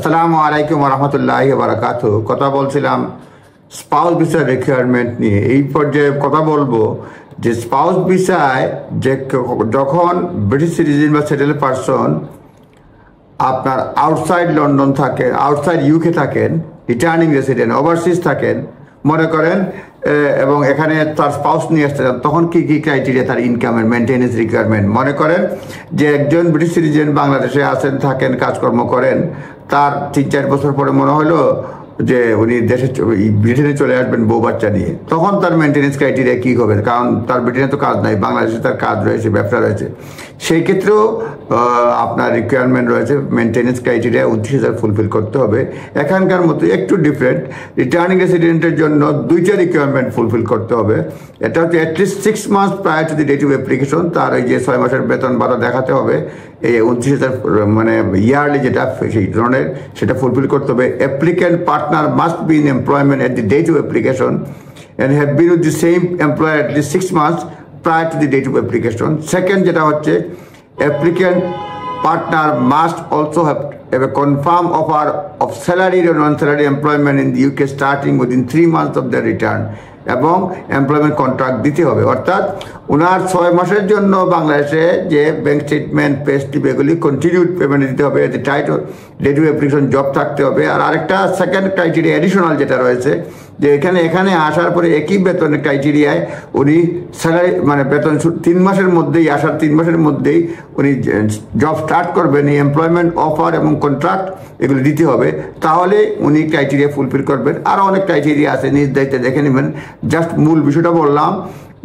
আসসালামু আলাইকুম রহমতুল্লাহি ওয়া বারাকাতুহু। কথা বলছিলাম স্পাউস ভিসার রিকোয়ারমেন্ট নিয়ে। এই পর্যায়ে কথা বলবো যে স্পাউস ভিসায় যে যখন ব্রিটিশ সিটিজেন বা সেটেল পারসন আপনার আউটসাইড লন্ডন থাকেন, আউটসাইড ইউকে থাকেন, রিটার্নিং রেসিডেন্ট, ওভারসিজ থাকেন মনে করেন, এবং এখানে তার স্পাউস নিয়ে আসতে চান, তখন কী কী ক্রাইটেরিয়া তার ইনকামের মেনটেন্যান্স রিকোয়ারমেন্ট। মনে করেন যে একজন ব্রিটিশ সিটিজেন বাংলাদেশে আসেন, থাকেন, কাজকর্ম করেন, তার 3-4 বছর পরে মনে হলো যে উনি ব্রিটেনে চলে আসবেন বউ বাচ্চা নিয়ে, তখন তার মেনটেন্যান্স ক্রাইটেরিয়া কী হবে? কারণ তার ব্রিটেনে তো কাজ নাই, বাংলাদেশে তার কাজ রয়েছে, ব্যবসা রয়েছে, সেই ক্ষেত্রেও আপনার রিকোয়ারমেন্ট রয়েছে। মেনটেন্যান্স ক্রাইটেরিয়া 29,000 ফুলফিল করতে হবে। এখানকার মতো একটু ডিফারেন্ট। রিটার্নিং রেসিডেন্টের জন্য 2টা রিকোয়ারমেন্ট ফুলফিল করতে হবে। এটা হচ্ছে at least 6 months prior to the date of application, তার ওই যে 6 মাসের বেতন ভাতা দেখাতে হবে, এই 29,000 মানে ইয়ারলি যেটা সেই ধরনের, সেটা ফুলফিল করতে হবে। Applicant partner must be in employment at the date of application and have been with the same employer at least 6 মান্থস prior to the date of application. Second, যেটা হচ্ছে applicant partner must also have a confirmed offer of salaried or non-salaried employment in the UK starting within 3 months of their return, এবং employment contract দিতে হবে। অর্থাৎ ওনার 6 মাসের জন্য বাংলাদেশে যে ব্যাংক স্টেটমেন্ট, পে স্লিপ, এগুলি কন্টিনিউড পেমেন্ট দিতে হবে, এতে টাইট ডেট অফ অ্যাপ্লিকেশন জব থাকতে হবে। আর আরেকটা সেকেন্ড ক্রাইটেরিয়া অ্যাডিশনাল যেটা রয়েছে, যে এখানে আসার পরে একই বেতনের ক্রাইটেরিয়ায় উনি স্যালারি মানে বেতন 3 মাসের মধ্যেই, আসার 3 মাসের মধ্যেই উনি জব স্টার্ট করবেন, এই এমপ্লয়মেন্ট অফার এবং কন্ট্রাক্ট এগুলো দিতে হবে, তাহলে উনি ক্রাইটেরিয়া ফুলফিল করবেন। আরও অনেক ক্রাইটেরিয়া আছে, নিজ দায়িত্বে দেখে নেবেন। জাস্ট মূল বিষয়টা বললাম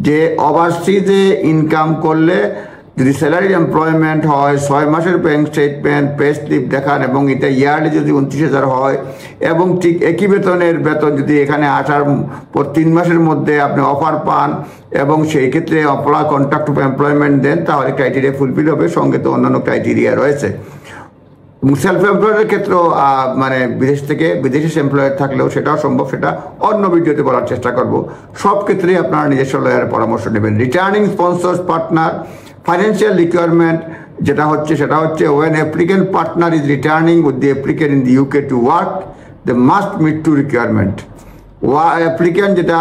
যে ওভারসিজে ইনকাম করলে যদি স্যালারি এমপ্লয়মেন্ট হয়, 6 মাসের ব্যাংক স্টেটমেন্ট, পে স্লিপ দেখান, এবং এটা ইয়ারলি যদি 29,000 হয়, এবং ঠিক একই বেতন যদি এখানে আসার পর 3 মাসের মধ্যে আপনি অফার পান এবং সেই ক্ষেত্রে অপলা কন্ট্রাক্ট অফ এমপ্লয়মেন্ট দেন, তাহলে ক্রাইটেরিয়া ফুলফিল হবে। সঙ্গে তো অন্যান্য ক্রাইটেরিয়া রয়েছে। সেলফ এমপ্লয়ের ক্ষেত্রেও মানে বিদেশি এমপ্লয়ার থাকলেও সেটাও সম্ভব, সেটা অন্য ভিডিওতে বলার চেষ্টা করব। সব ক্ষেত্রেই আপনারা নিজস্ব লয়ারের পরামর্শ নেবেন। Returning sponsors partner financial requirement সেটা হচ্ছে when applicant partner is returning with the applicant in the UK to work, they must meet 2 requirement. Applicant যেটা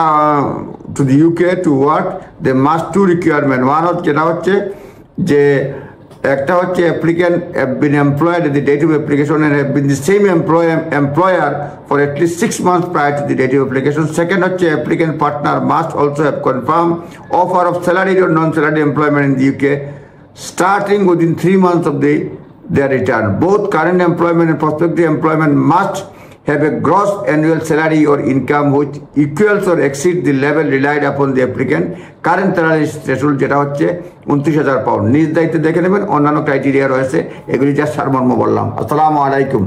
to the UK to work, they must 2 requirement. যেটা হচ্ছে যে একটা হচ্ছে applicant have been employed at the date of application and have been the same employer for at least 6 months prior to the date of application. Second হচ্ছে applicant partner must also have confirmed offer of salaried or non-salaried employment in the UK starting within 3 months of their return. Both current employment and prospective employment must have a gross annual salary or income which equals or exceeds the level relied upon the applicant current salary threshold, যেটা হচ্ছে 29,000 pound. নিজ দায়িত্বে দেখে নেবেন। অন্যান্য criteria রয়েছে, এগুলি যা সারমর্ম বললাম। আসসালামু আলাইকুম।